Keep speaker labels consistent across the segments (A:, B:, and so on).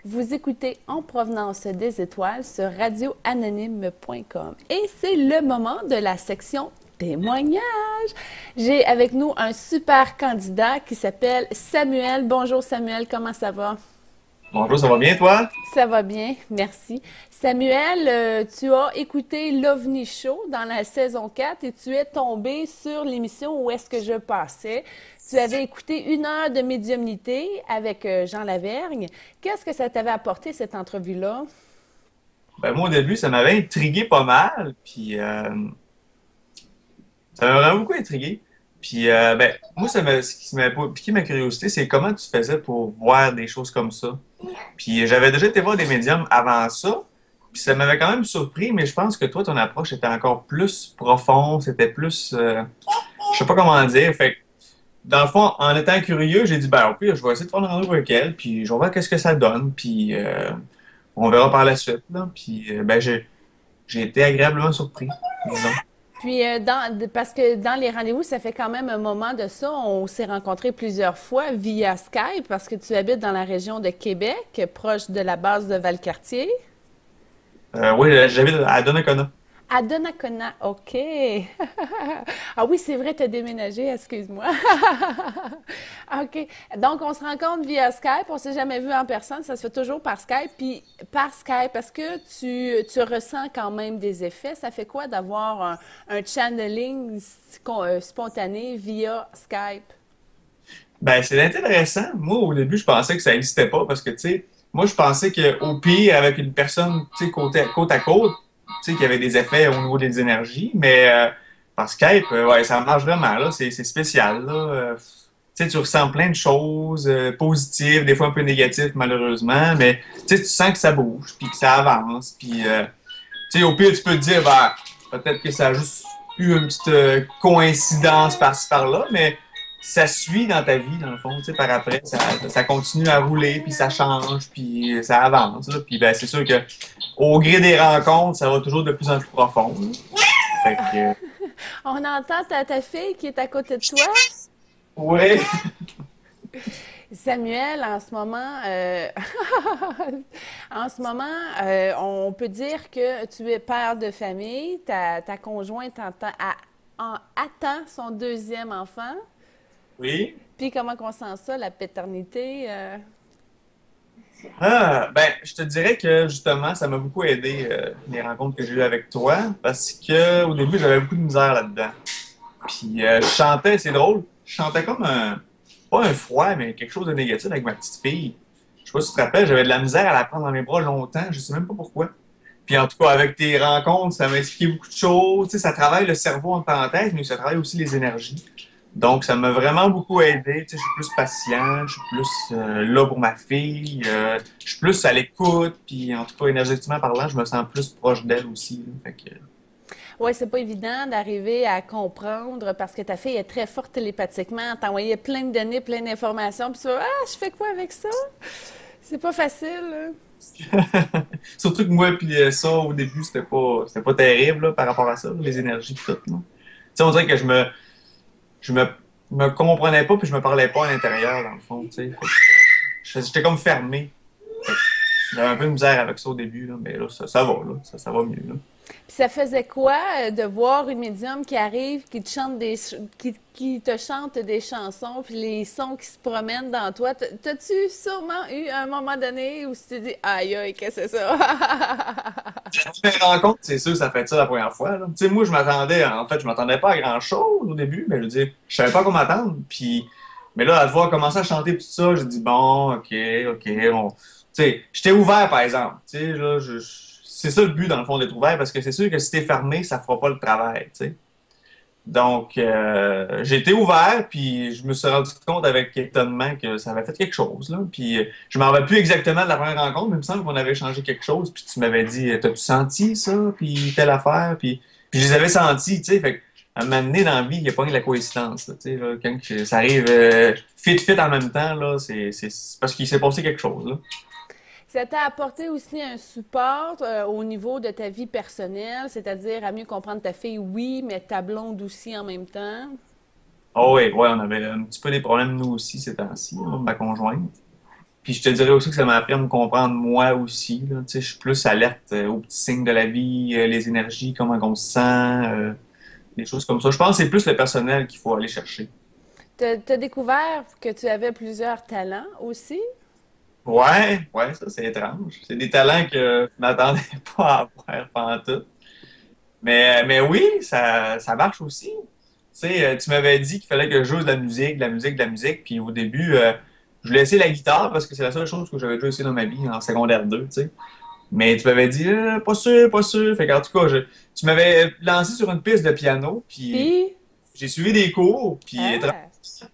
A: Vous écoutez En provenance des étoiles sur radioanonyme.com. Et c'est le moment de la section témoignages. J'ai avec nous un super candidat qui s'appelle Samuel. Bonjour Samuel, comment ça va?
B: Bonjour, ça va bien toi?
A: Ça va bien, merci. Samuel, tu as écouté l'OVNI Show dans la saison 4 et tu es tombé sur l'émission Où est-ce que je passais. Tu avais écouté 1 heure de médiumnité avec Jean Lavergne. Qu'est-ce que ça t'avait apporté, cette entrevue-là?
B: Ben, moi, au début, ça m'avait intrigué pas mal, puis ça m'a vraiment beaucoup intrigué. Puis, ben, moi, ce qui m'a piqué ma curiosité, c'est comment tu faisais pour voir des choses comme ça. Puis, j'avais déjà été voir des médiums avant ça, puis ça m'avait quand même surpris, mais je pense que toi, ton approche était encore plus profonde, c'était plus, je sais pas comment dire. Fait que, dans le fond, en étant curieux, j'ai dit, ben, au pire, je vais essayer de prendre un rendez-vous avec elle, puis je vais voir qu'est-ce que ça donne, puis on verra par la suite, là. Puis, ben, j'ai été agréablement surpris, disons.
A: Puis, parce que dans les rendez-vous, ça fait quand même un moment de ça. On s'est rencontrés plusieurs fois via Skype parce que tu habites dans la région de Québec, proche de la base de Valcartier.
B: Oui, j'habite à Donnacona.
A: À Donnacona, OK. Ah oui, c'est vrai, tu as déménagé, excuse-moi. OK. Donc, on se rencontre via Skype. On s'est jamais vu en personne. Ça se fait toujours par Skype. Puis, par Skype, est-ce que tu ressens quand même des effets? Ça fait quoi d'avoir un channeling spontané via Skype?
B: Ben, c'est intéressant. Moi, au début, je pensais que ça n'existait pas parce que, tu sais, moi, je pensais qu'au pire, avec une personne, tu sais, côte à côte, tu sais, qu'il y avait des effets au niveau des énergies, mais par Skype, ouais, ça marche vraiment, là. C'est spécial, là. Tu sais, tu ressens plein de choses positives, des fois un peu négatives, malheureusement, mais tu sais, tu sens que ça bouge, puis que ça avance, puis, tu sais, au pire, tu peux te dire, ben, peut-être que ça a juste eu une petite coïncidence par-ci, par-là, mais ça suit dans ta vie, dans le fond, tu sais, par après, ça continue à rouler, puis ça change, puis ça avance, là. Puis ben, c'est sûr que au gré des rencontres, ça va toujours de plus en plus profond, là. Fait que,
A: On entend ta fille qui est à côté de toi.
B: ouais.
A: Samuel, en ce moment, en ce moment, on peut dire que tu es père de famille. Ta conjointe attend son deuxième enfant.
B: Oui.
A: Puis comment qu'on sent ça, la paternité?
B: Ah, ben, je te dirais que justement, ça m'a beaucoup aidé, les rencontres que j'ai eues avec toi, parce que au début, j'avais beaucoup de misère là-dedans. Puis je chantais, c'est drôle, je chantais comme pas un froid, mais quelque chose de négatif avec ma petite fille. Je sais pas si tu te rappelles, j'avais de la misère à la prendre dans mes bras longtemps, je sais même pas pourquoi. Puis en tout cas, avec tes rencontres, ça m'a expliqué beaucoup de choses. Tu sais, ça travaille le cerveau en parenthèse, mais ça travaille aussi les énergies. Donc, ça m'a vraiment beaucoup aidé. Tu sais, je suis plus patient, je suis plus là pour ma fille, je suis plus à l'écoute, puis en tout cas, énergétiquement parlant, je me sens plus proche d'elle aussi, là. Fait que,
A: Oui, c'est pas évident d'arriver à comprendre parce que ta fille est très forte télépathiquement. T'envoyais plein de données, plein d'informations, puis tu vas, ah, je fais quoi avec ça? C'est pas facile, là.
B: surtout que moi, puis ça, au début, c'était pas terrible là, par rapport à ça, là, les énergies, pis tout. Là. Tu sais, on dirait que je me comprenais pas, puis je me parlais pas à l'intérieur, dans le fond, tu sais. Fait que j'étais comme fermé. Fait que j'avais un peu de misère avec ça au début, là, mais là, ça va, là, ça va mieux, là.
A: Puis ça faisait quoi de voir une médium qui arrive, qui te chante qui te chante des chansons, puis les sons qui se promènent dans toi? T'as-tu sûrement eu un moment donné où tu t'es dit, aïe, aïe, qu'est-ce que c'est ça?
B: Mes rencontres, c'est sûr, ça fait ça la première fois, là. Tu sais, moi, je m'attendais pas à grand-chose au début, mais je veux dire, je savais pas quoi m'attendre, puis, mais là, à te voir commencer à chanter tout ça, j'ai dit, bon, ok, tu sais, j'étais ouvert, par exemple, tu sais, là, c'est ça le but, dans le fond, d'être ouvert, parce que c'est sûr que si t'es fermé, ça fera pas le travail, tu sais. Donc, j'ai été ouvert, puis je me suis rendu compte avec étonnement que ça avait fait quelque chose, là. Puis, je m'en rappelle plus exactement de la première rencontre, mais il me semble qu'on avait échangé quelque chose, puis tu m'avais dit, t'as-tu senti ça, puis telle affaire, puis je les avais sentis, tu sais. Fait que, à un moment donné, dans la vie, il n'y a pas que de la coïncidence, là, tu sais, là, quand ça arrive fit en même temps, là, c'est parce qu'il s'est passé quelque chose, là.
A: Ça t'a apporté aussi un support au niveau de ta vie personnelle, c'est-à-dire à mieux comprendre ta fille, oui, mais ta blonde aussi en même temps.
B: Oh oui, ouais, on avait un petit peu des problèmes, nous aussi, ces temps-ci, là, ma conjointe. Puis je te dirais aussi que ça m'a appris à me comprendre moi aussi, là. Tu sais, je suis plus alerte aux petits signes de la vie, les énergies, comment on se sent, des choses comme ça. Je pense que c'est plus le personnel qu'il faut aller chercher.
A: T'as découvert que tu avais plusieurs talents aussi?
B: Ouais, ouais, ça c'est étrange. C'est des talents que je m'attendais pas à avoir pendant tout. Mais oui, ça marche aussi. Tu sais, tu m'avais dit qu'il fallait que je joue de la musique, de la musique, de la musique. Puis au début, je voulais essayer la guitare parce que c'est la seule chose que j'avais déjà essayé dans ma vie en secondaire 2, tu sais. Mais tu m'avais dit, pas sûr, pas sûr. Fait qu'en tout cas, tu m'avais lancé sur une piste de piano, puis
A: Puis,
B: j'ai suivi des cours, puis
A: ah,
B: tu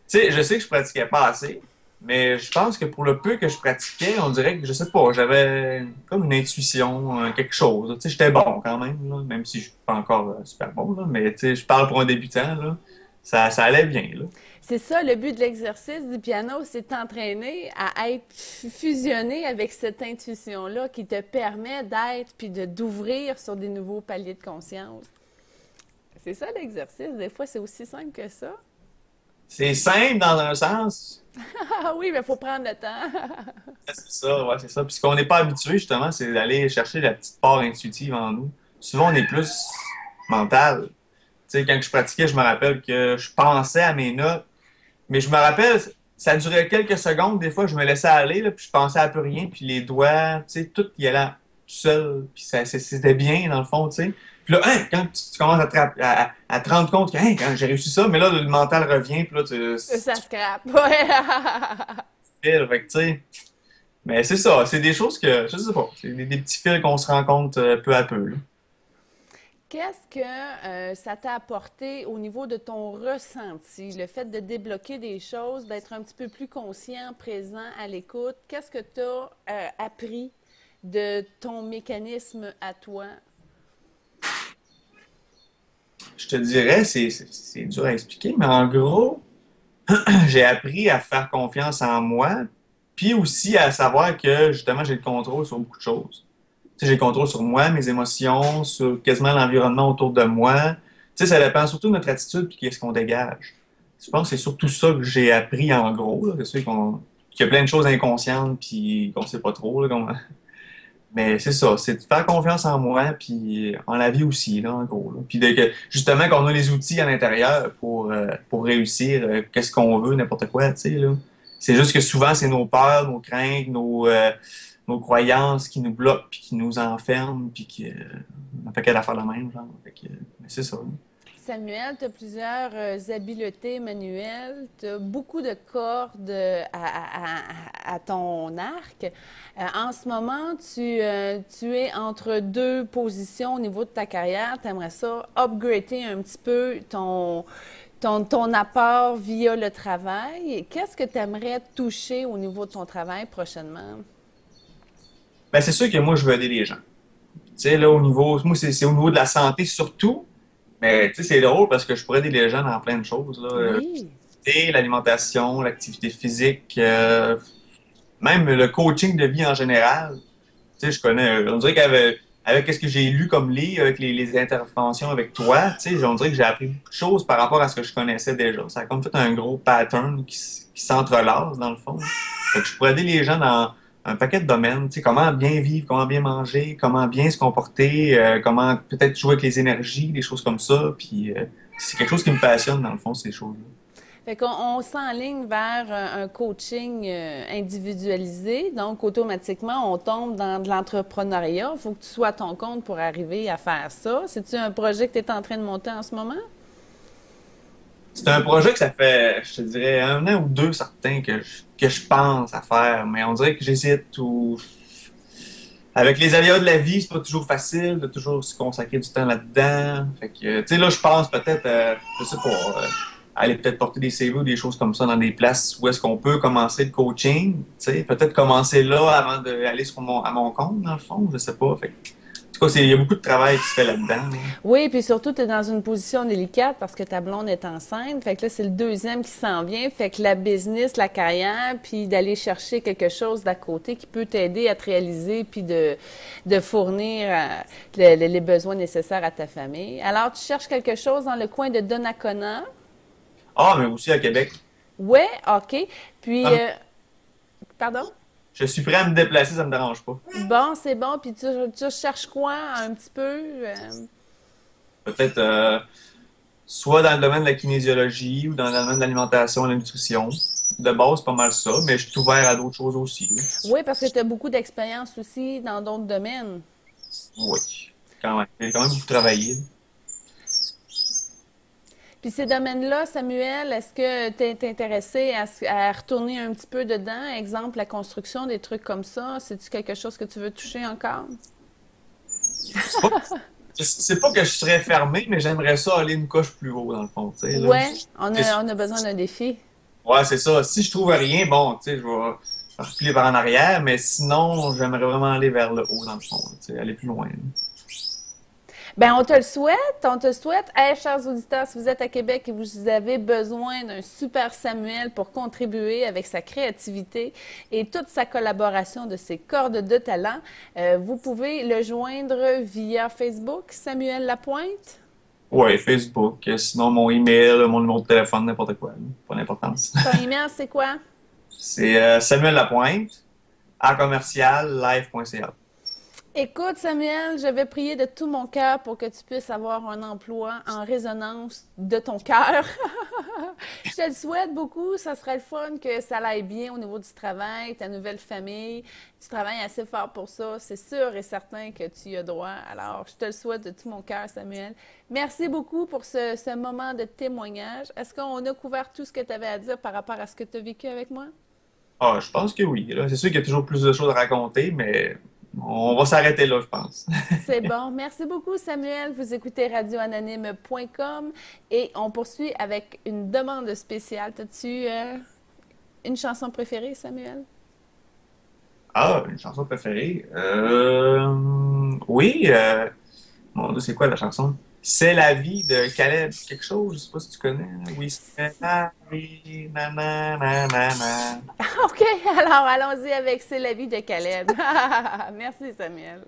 B: sais, je sais que je pratiquais pas assez, mais je pense que pour le peu que je pratiquais, on dirait que, je sais pas, j'avais comme une intuition, quelque chose. Tu sais, j'étais bon quand même, là, même si je suis pas encore super bon, là, mais tu sais, je parle pour un débutant, là, ça allait bien, là.
A: c'est ça, le but de l'exercice du piano, c'est t'entraîner à être fusionné avec cette intuition-là qui te permet d'être puis d'ouvrir sur des nouveaux paliers de conscience. C'est ça l'exercice. Des fois, c'est aussi simple que ça.
B: C'est simple dans un sens,
A: Ah oui, mais il faut prendre le temps.
B: c'est ça, ouais, c'est ça. Puis ce qu'on n'est pas habitué, justement, c'est d'aller chercher la petite part intuitive en nous. Souvent, on est plus mental. Tu sais, quand je pratiquais, je me rappelle que je pensais à mes notes. Mais je me rappelle, ça durait quelques secondes. Des fois, je me laissais aller, là, puis je pensais à plus rien. Puis les doigts, tu sais, tout y allait tout seul. Puis c'était bien, dans le fond, tu sais. Puis là, hein, quand tu commences à te rendre compte que, hein, quand j'ai réussi ça, mais là, le mental revient. Puis là,
A: Ça
B: tu
A: scrape. Ouais.
B: fais, fait que, tu sais. Mais c'est ça, c'est des choses que, je sais pas, c'est des petits fils qu'on se rend compte peu à peu, là.
A: Qu'est-ce que ça t'a apporté au niveau de ton ressenti, le fait de débloquer des choses, d'être un petit peu plus conscient, présent, à l'écoute? Qu'est-ce que tu as appris de ton mécanisme à toi?
B: Je te dirais, c'est dur à expliquer, mais en gros, j'ai appris à faire confiance en moi, puis aussi à savoir que justement j'ai le contrôle sur beaucoup de choses. Tu sais, j'ai le contrôle sur moi, mes émotions, sur quasiment l'environnement autour de moi. Tu sais, ça dépend surtout de notre attitude puis qu'est-ce qu'on dégage. Je pense que c'est surtout ça que j'ai appris en gros, là. C'est sûr qu'il y a plein de choses inconscientes puis qu'on sait pas trop, là, mais c'est ça, c'est de faire confiance en moi puis en la vie aussi, là, en gros, là. Puis justement qu'on a les outils à l'intérieur pour réussir qu'est-ce qu'on veut, n'importe quoi, tu sais, là. C'est juste que souvent, c'est nos peurs, nos craintes, nos croyances qui nous bloquent puis qui nous enferment puis qui un paquet d'affaires de même, genre. Fait que, mais c'est ça, là.
A: Samuel, tu as plusieurs habiletés manuelles, tu as beaucoup de cordes à ton arc. En ce moment, tu es entre deux positions au niveau de ta carrière. Tu aimerais ça upgrader un petit peu ton apport via le travail. Qu'est-ce que tu aimerais toucher au niveau de ton travail prochainement?
B: Ben, c'est sûr que moi, je veux aider les gens. Tu sais, là, au niveau, moi, c'est au niveau de la santé surtout. Mais tu sais, c'est drôle parce que je pourrais aider les gens dans plein de choses, là.
A: Oui.
B: Et l'alimentation, l'activité physique, même le coaching de vie en général. Tu sais, je connais, on dirait avec ce que j'ai lu comme livre, avec les interventions avec toi, tu sais, on dirait que j'ai appris beaucoup de choses par rapport à ce que je connaissais déjà. Ça a comme fait un gros pattern qui s'entrelace, dans le fond. Fait que je pourrais aider les gens dans un paquet de domaines, tu sais, comment bien vivre, comment bien manger, comment bien se comporter, comment peut-être jouer avec les énergies, des choses comme ça. Puis c'est quelque chose qui me passionne, dans le fond, ces choses-là.
A: Fait qu'on s'enligne vers un coaching individualisé. Donc, automatiquement, on tombe dans de l'entrepreneuriat. Il faut que tu sois à ton compte pour arriver à faire ça. C'est-tu un projet que tu es en train de monter en ce moment?
B: C'est un projet que ça fait, je te dirais, un an ou deux certains que je pense à faire, mais on dirait que j'hésite ou avec les aléas de la vie, c'est pas toujours facile de toujours se consacrer du temps là-dedans. Fait que, tu sais, là, je pense peut-être, je sais pas, aller peut-être porter des CV ou des choses comme ça dans des places où est-ce qu'on peut commencer le coaching, tu sais, peut-être commencer là avant d'aller à mon compte, dans le fond, je sais pas. Fait que, en tout cas, il y a beaucoup de travail qui se fait là-dedans, là.
A: Oui, puis surtout, tu es dans une position délicate parce que ta blonde est enceinte. Fait que là, c'est le deuxième qui s'en vient. Fait que la business, la carrière, puis d'aller chercher quelque chose d'à côté qui peut t'aider à te réaliser puis de fournir les besoins nécessaires à ta famille. Alors, tu cherches quelque chose dans le coin de Donnacona.
B: Ah, mais aussi à Québec.
A: Ouais, OK. Puis,
B: Ah,
A: Pardon?
B: Je suis prêt à me déplacer, ça me dérange pas.
A: Bon, c'est bon. Puis tu cherches quoi un petit peu?
B: Peut-être soit dans le domaine de la kinésiologie ou dans le domaine de l'alimentation et de la nutrition. De base, c'est pas mal ça, mais je suis ouvert à d'autres choses aussi, là.
A: Oui, parce que tu as beaucoup d'expérience aussi dans d'autres domaines.
B: Oui, quand même. J'ai quand même beaucoup travaillé.
A: Puis ces domaines-là, Samuel, est-ce que tu es intéressé à retourner un petit peu dedans? Exemple, la construction, des trucs comme ça. C'est-tu quelque chose que tu veux toucher encore?
B: C'est pas, c'est pas que je serais fermé, mais j'aimerais ça aller une coche plus haut, dans le fond, tu sais, là.
A: Ouais, on a besoin d'un défi.
B: Ouais, c'est ça. Si je trouve rien, bon, tu sais, je vais reculer par en arrière, mais sinon, j'aimerais vraiment aller vers le haut, dans le fond, tu sais, aller plus loin, là.
A: Ben, on te le souhaite, on te le souhaite. Hey, chers auditeurs, si vous êtes à Québec et vous avez besoin d'un super Samuel pour contribuer avec sa créativité et toute sa collaboration de ses cordes de talent, vous pouvez le joindre via Facebook, Samuel Lapointe.
B: Ouais, Facebook, sinon mon email, mon numéro de téléphone, n'importe quoi, là. Pas d'importance.
A: Ton email, c'est quoi?
B: C'est Samuel Lapointe, à commercial live.ca.
A: Écoute, Samuel, je vais prier de tout mon cœur pour que tu puisses avoir un emploi en résonance de ton cœur. Je te le souhaite beaucoup. Ça serait le fun que ça aille bien au niveau du travail, ta nouvelle famille. Tu travailles assez fort pour ça. C'est sûr et certain que tu y as droit. Alors, je te le souhaite de tout mon cœur, Samuel. Merci beaucoup pour ce moment de témoignage. Est-ce qu'on a couvert tout ce que tu avais à dire par rapport à ce que tu as vécu avec moi?
B: Ah, je pense que oui, là. C'est sûr qu'il y a toujours plus de choses à raconter, mais on va s'arrêter là, je pense.
A: C'est bon. Merci beaucoup, Samuel. Vous écoutez radioanonyme.com et on poursuit avec une demande spéciale. As-tu une chanson préférée, Samuel?
B: Ah, une chanson préférée? Oui, mon Dieu, c'est quoi la chanson? C'est la vie de Caleb, quelque chose, je sais pas si tu connais, là. Oui, c'est la vie, nanana.
A: OK, alors allons-y avec C'est la vie de Caleb. Merci, Samuel.